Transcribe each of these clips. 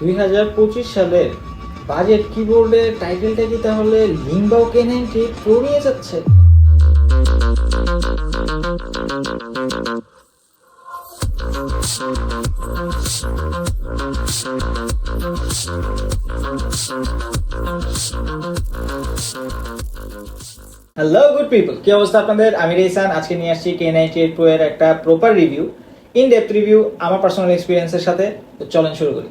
2025 সালের বাজেট কিবোর্ডের টাইটেলটা কি তাহলে লিংবাও K90 Pro নিয়ে যাচ্ছে? হ্যালো গুড পিপল, কি অবস্থা আপনাদের? আমি রেসান। আজকে নিয়ে আসছি K98 Pro এর একটা proper review, in depth review আমার পার্সোনাল এক্সপিরিয়েন্সের সাথে। তো চলেন শুরু করি।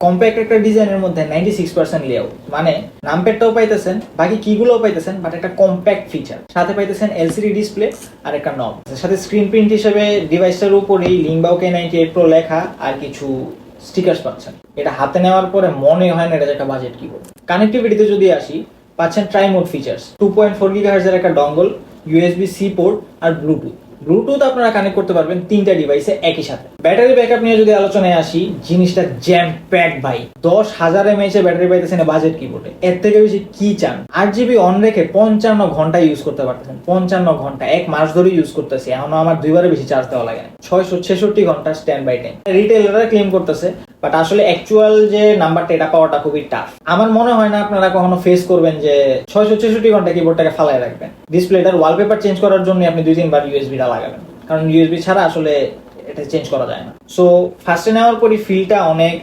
কম্প্যাক্ট একটা ডিজাইনের মধ্যে 96% লেআউট, মানে নামপ্যাডটাও পাইতেছেন, বাকি কিগুলোও পাইতেছেন, বাট একটা কম্প্যাক্ট ফিচার সাথে পাইতেছেন এলসিডি ডিসপ্লে আর একটা নব সাথে স্ক্রিন প্রিন্ট হিসেবে ডিভাইসটার উপরেই লিংবাও K98 Pro লেখা আর কিছু স্টিকার্স পাচ্ছেন। এটা হাতে নেওয়ার পরে মনে হয় না এটা একটা বাজেট কিবোর্ড। কানেক্টিভিটিতে যদি আসি, পাচ্ছেন ট্রাই মোড ফিচার্স, 2.4 GHz এর একটা ডঙ্গল, USB-C পোর্ট আর ব্লুটুথ আপনারা কানেক্ট করতে পারবেন তিনটা ডিভাইসে একই সাথে। ব্যাটারি ব্যাকআপ নিয়ে যদি আলোচনায় আসি, জিনিসটা জ্যাম প্যাক ভাই। 10,000 mAh এর ব্যাটারি পাইতেছেন বাজেট কিবোর্ডে, এর থেকে বেশি কি চান? 8GB অন রেখে 55 ঘন্টা ইউজ করতে পারতেছেন। 55 ঘন্টা, এক মাস ধরে ইউজ করতেছি, এখনো আমার 2বারের বেশি চার্জ দেওয়া লাগে না। 666 ঘন্টা স্ট্যান্ড বাই টাইম রিটেইলাররা ক্লেম করতেছে, বাট আসলে অ্যাকচুয়াল যে নাম্বারটা এটা পাওয়াটা খুবই টাফ। আমার মনে হয় না আপনারা কখনো ফেস করবেন যে 666 ঘন্টা কিবোর্ডটাকে ফালায় রাখবেন। ডিসপ্লেটার ওয়ালপেপার চেঞ্জ করার জন্য আপনি 2-3 বার ইউএসবিটা লাগাবেন, কারণ ইউএসবি ছাড়া আসলে এটা চেঞ্জ করা যায় না। সো ফার্স্টে নেওয়ার পরই ফিলটা অনেক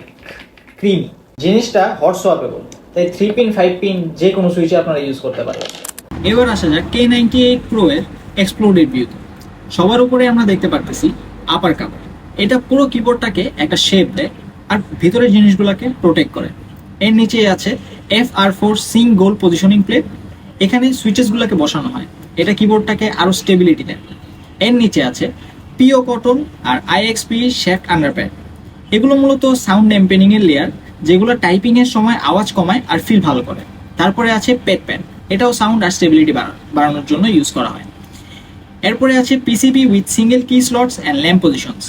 ক্রিমি, জিনিসটা হট সোয়াপেবল, তাই 3 পিন 5 পিন যে কোনো সুইচে আপনারা ইউজ করতে পারবেন। এবার আসা যাক K98 Pro এর এক্সপ্লোডেড ভিউতে। সবার উপরে আমরা দেখতে পারতেছি আপার কাভার। এটা পুরো কিবোর্ডটাকে একটা শেপ দেয় আর ভিতরের জিনিসগুলোকে প্রোটেক্ট করে। এর নিচে আছে FR4 সিঙ্ক গোল পজিশনিং প্লেট, এখানে সুইচেসগুলোকে বসানো হয়, এটা কিবোর্ডটাকে আরো স্টেবিলিটি দেয়। এর নিচে আছে পিও কটন আর IXP শ্যাফট আন্ডারপ্যাড, এগুলো মূলত সাউন্ড ড্যাম্পেনিং এর লেয়ার, যেগুলো টাইপিং এর সময় আওয়াজ কমায় আর ফিল ভালো করে। তারপরে আছে প্যাড, এটাও সাউন্ড আর স্টেবিলিটি বাড়ানোর জন্য ইউজ করা হয়। এরপরে আছে পিসিবি উইথ সিঙ্গেল কি স্লটস অ্যান্ড ল্যাম্প পজিশনস,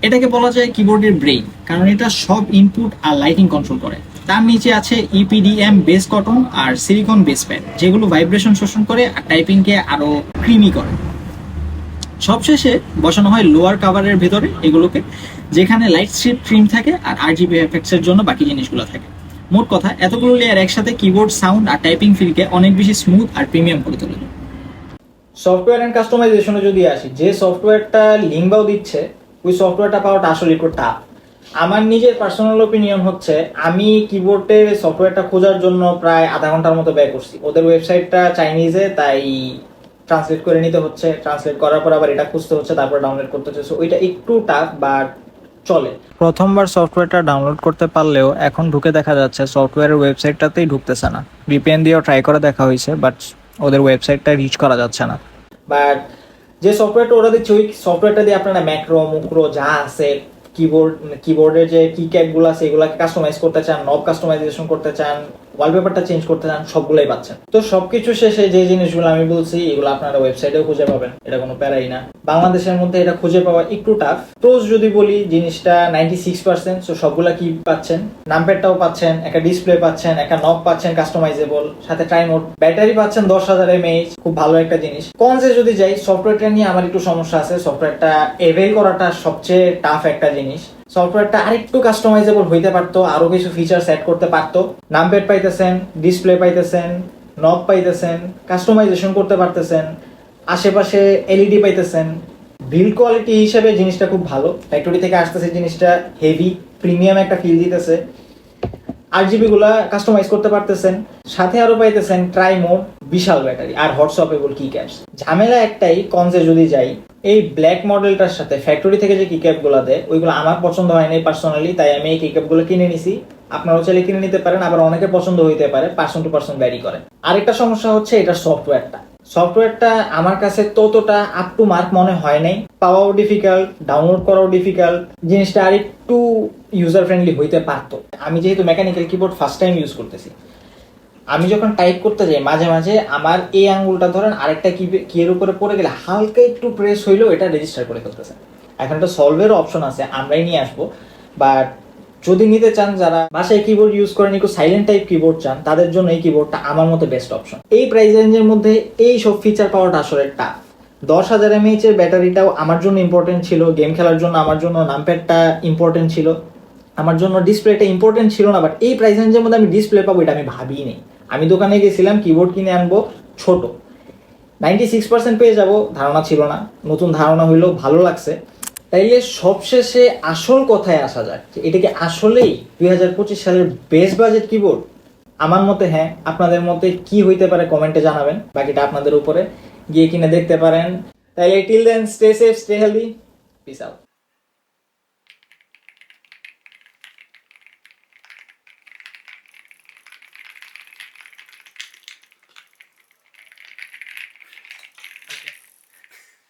এটাকে বলা যায় কিবোর্ডের ব্রেইন, কারণ এটা সব ইনপুট আর লাইটিং কন্ট্রোল করে। তার নিচে আছে EPDM বেস কটন আর সিলিকন বেস প্যাড, যেগুলো ভাইব্রেশন শোষণ করে আর টাইপিংকে আরো ক্রিমি করে। সবশেষে বসানো হয় লোয়ার কাভারের ভেতরে এগুলোকে, যেখানে লাইট স্ট্রিপ ট্রিম থাকে আর RGB এফেক্টস এর জন্য বাকি জিনিসগুলো থাকে। মোট কথা, এতগুলো লেয়ার একসাথে কিবোর্ড সাউন্ড আর টাইপিং ফিলকে অনেক বেশি স্মুথ আর প্রিমিয়াম করে তোলে। সফটওয়্যার এন্ড কাস্টমাইজেশনে যদি আসি, যে সফটওয়্যারটা লিংবাও দিচ্ছে ওই সফটওয়্যারটা পাওয়াটা আসলে একটু টাফ। আমার নিজের পার্সোনাল ওপিনিয়ন হচ্ছে, আমি কিবোর্ডের সফটওয়্যারটা খোঁজার জন্য প্রায় আধা ঘন্টার মতো ব্যয় করছি। ওদের ওয়েবসাইটটা চাইনিজে, তাই ট্রান্সলেট করে নিতে হচ্ছে, ট্রান্সলেট করার পর আবার এটা খুঁজতে হচ্ছে, তারপর ডাউনলোড করতে হচ্ছে। সো ওইটা একটু টাফ, বাট চলে। প্রথমবার সফটওয়্যারটা ডাউনলোড করতে পারলেও এখন ঢুকে দেখা যাচ্ছে সফটওয়্যারের ওয়েবসাইটটাতেই ঢুকতেছে না। VPN দিয়েও ট্রাই করে দেখা হয়েছে, বাট ওদের ওয়েবসাইটটা রিচ করা যাচ্ছে না। বাট যে সফটওয়্যারটা ওরা দিচ্ছে, ওই সফটওয়্যারটা দিয়ে আপনারা ম্যাক্রো মুক্রো যা আছে, কিবোর্ডের যে কি ক্যাপগুলো আছে এগুলাকে কাস্টমাইজ করতে চান, নব কাস্টমাইজেশন করতে চান, ওয়ালপেপারটা চেঞ্জ করতে চান, সবগুলোই পাচ্ছেন। তো সবকিছু শেষে যে জিনিসগুলো আমি বলছি এগুলো আপনারা ওয়েবসাইটেও খুঁজে পাবেন, এটা কোনো প্যারাই না। বাংলাদেশের মধ্যে এটা খুঁজে পাওয়া একটু টাফ। প্রোজ যদি বলি, জিনিসটা 96%। সো সবগুলা কি পাচ্ছেন, নামপ্যাডটাও পাচ্ছেন, একটা ডিসপ্লে পাচ্ছেন, একটা নব পাচ্ছেন কাস্টমাইজেবল, সাথে ট্রাই মোড, ব্যাটারি পাচ্ছেন 10,000 mAh, খুব ভালো একটা জিনিস। কনসে যদি যাই, সফটওয়্যারটা নিয়ে আমার একটু সমস্যা আছে। সফটওয়্যারটা এভেল করাটা সবচেয়ে টাফ একটা জিনিস। সফটওয়্যারটা আরেকটু কাস্টমাইজেবল হইতে পারতো, আরো কিছু ফিচার সেট করতে পারতো। নামপ্যাড পাইতেছেন, ডিসপ্লে পাইতেছেন, নব পাইতেছেন, কাস্টমাইজেশন করতে পারতেছেন, আশেপাশে LED পাইতেছেন। বিল্ড কোয়ালিটি হিসেবে জিনিসটা খুব ভালো, ফ্যাক্টরি থেকে আসতেছে জিনিসটা হেভি প্রিমিয়াম একটা ফিল দিতেছে। RGB গুলা কাস্টমাইজ করতে পারতেছেন, সাথে আরো পাইতেছেন ট্রাই মোড, বিশাল ব্যাটারি আর হট সোয়াপেবল কি ক্যাপস। ঝামেলা একটাই, কনসে যদি যাই, এই ব্ল্যাক মডেলটার সাথে ফ্যাক্টরি থেকে যে কি ক্যাপ গুলা দেয় ওইগুলো আমার পছন্দ হয়নি পার্সোনালি, তাই আমি এই কি ক্যাপ গুলো কিনে নিছি। আপনারাও চাইলে কিনে নিতে পারেন, আবার অনেকের পছন্দ হইতে পারে, পার্সন টু পার্সন ভ্যারি করে। আরেকটা সমস্যা হচ্ছে এটার সফটওয়্যারটা আমার কাছে ততটা আপ টু মার্ক মনে হয় নাই। পাওয়াও ডিফিকাল্ট, ডাউনলোড করাও ডিফিকাল্ট, জিনিসটা আর একটু ইউজার ফ্রেন্ডলি হইতে পারতো। আমি যেহেতু mechanical keyboard first time use করতেছি, আমি যখন টাইপ করতে যাই মাঝে মাঝে আমার এই আঙ্গুলটা ধরেন আরেকটা কিয়ের উপরে পড়ে গেলে হালকা একটু প্রেস হইলেও এটা রেজিস্টার করে ফেলতেছে। এখন একটা সলভেরও অপশন আছে, আমরাই নিয়ে আসবো। বাট যদি নিতে চান, যারা বাসায় কিবোর্ড ইউজ করেন, একটু সাইলেন্ট টাইপ কিবোর্ড চান, তাদের জন্য এই কিবোর্ডটা আমার মতে বেস্ট অপশন। এই প্রাইস রেঞ্জের মধ্যে এই সব ফিচার পাওয়াটা আসলে টাফ। 10,000 mAh এর ব্যাটারিটাও আমার জন্য ইম্পর্টেন্ট ছিল, গেম খেলার জন্য আমার জন্য নামপ্যাডটা ইম্পর্টেন্ট ছিল। আমার জন্য ডিসপ্লেটা ইম্পর্টেন্ট ছিল না, বাট এই প্রাইস রেঞ্জের মধ্যে আমি ডিসপ্লে পাবো এটা আমি ভাবিই নি। আমি দোকানে গেছিলাম কিবোর্ড কিনে আনবো ছোট, 96% পেয়ে যাব ধারণা ছিল না, নতুন ধারণা হইলো, ভালো লাগছে। তাইলে সবশেষে আসল কথায় আসা যাক, যে এটা কি আসলেই 2025 সালের বেস্ট বাজেট কিবোর্ড? আমার মতে হ্যাঁ, আপনাদের মতে কি হইতে পারে কমেন্টে জানাবেন, বাকিটা আপনাদের উপরে, গিয়ে কিনে দেখতে পারেন। তাইলে till then, stay safe, stay healthy, peace out.